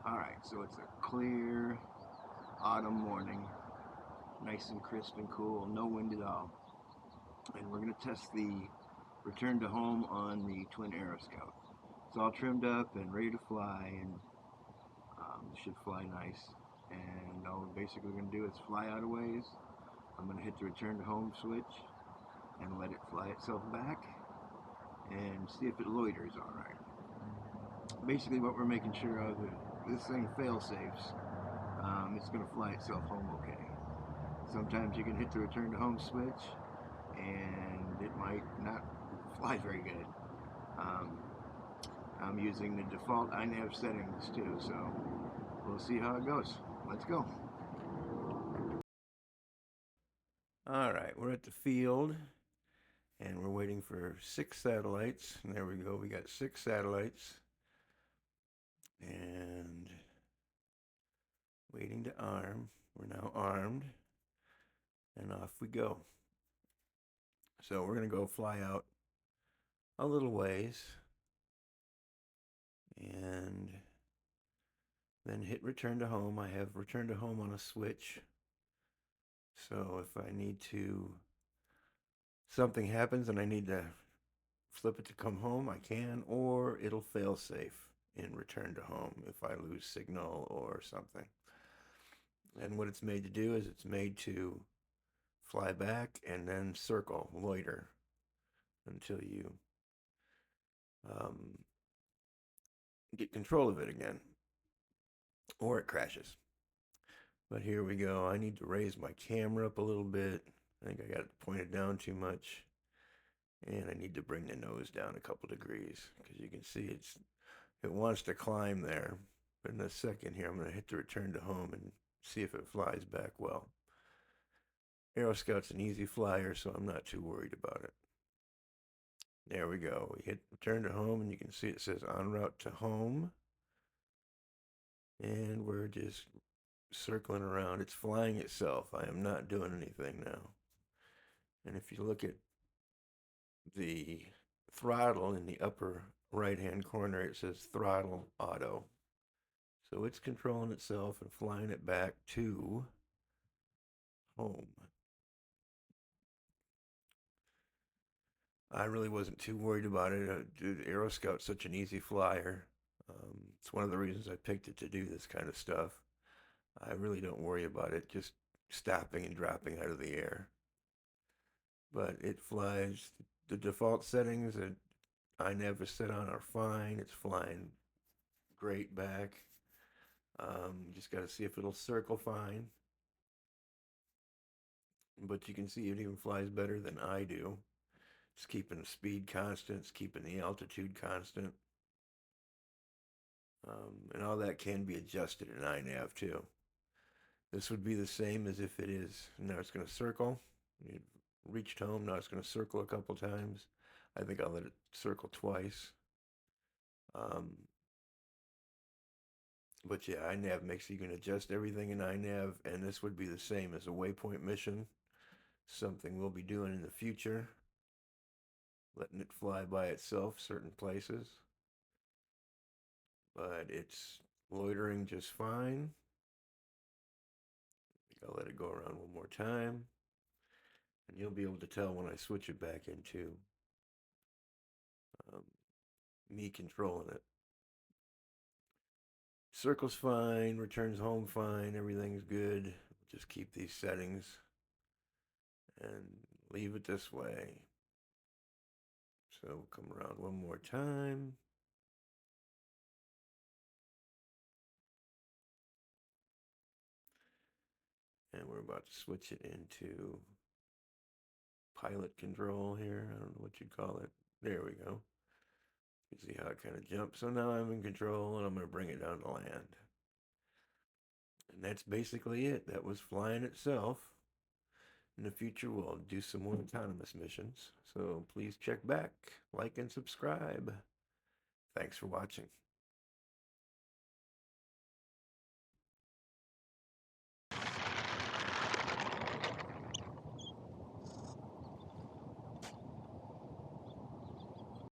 Alright, so it's a clear autumn morning, nice and crisp and cool, no wind at all. And we're going to test the return to home on the Twin Aeroscout. It's all trimmed up and ready to fly, and should fly nice. And all we're basically going to do is fly out a ways. I'm going to hit the return to home switch and let it fly itself back and see if it loiters alright. Basically what we're making sure of is this thing fail safes. It's going to fly itself home okay. Sometimes you can hit the return to home switch and it might not fly very good. I'm using the default Inav settings too, so we'll see how it goes. Let's go. Alright, we're at the field and we're waiting for 6 satellites. And there we go, we got 6 satellites. And waiting to arm. We're now armed. And off we go. So we're going to go fly out a little ways. And then hit return to home. I have return to home on a switch. So if I need to, something happens and I need to flip it to come home, I can, or it'll fail safe in return to home if I lose signal or something. And what it's made to do is it's made to fly back and then circle, loiter, until you get control of it again, or it crashes. But here we go. I need to raise my camera up a little bit. I think I got it pointed down too much. And I need to bring the nose down a couple degrees, because you can see it wants to climb there. But in a second here, I'm going to hit the return to home and see if it flies back well. Aeroscout's an easy flyer, so I'm not too worried about it. There we go. We hit return to home, and you can see it says en route to home. And we're just circling around. It's flying itself. I am not doing anything now. And if you look at the throttle in the upper right-hand corner, it says throttle auto. So it's controlling itself and flying it back to home. I really wasn't too worried about it. Dude, Aeroscout's such an easy flyer. It's one of the reasons I picked it to do this kind of stuff. I really don't worry about it just stopping and dropping out of the air. But it flies. The default settings that I never set on are fine. It's flying great back. Just got to see if it'll circle fine. But you can see it even flies better than I do. It's keeping the speed constant. It's keeping the altitude constant. And all that can be adjusted in Inav too. This would be the same as if it is. Now it's going to circle. It reached home. Now it's going to circle a couple times. I think I'll let it circle twice. But yeah, Inav makes you can adjust everything in Inav, and this would be the same as a Waypoint mission. Something we'll be doing in the future. Letting it fly by itself certain places. But it's loitering just fine. I think I'll let it go around one more time. And you'll be able to tell when I switch it back into me controlling it. Circle's fine, returns home fine, everything's good. Just keep these settings and leave it this way. So we'll come around one more time. And we're about to switch it into pilot control here. I don't know what you'd call it. There we go. You see how it kind of jumps. So now I'm in control, and I'm going to bring it down to land. And that's basically it. That was flying itself. In the future, we'll do some more autonomous missions. So please check back, like, and subscribe. Thanks for watching.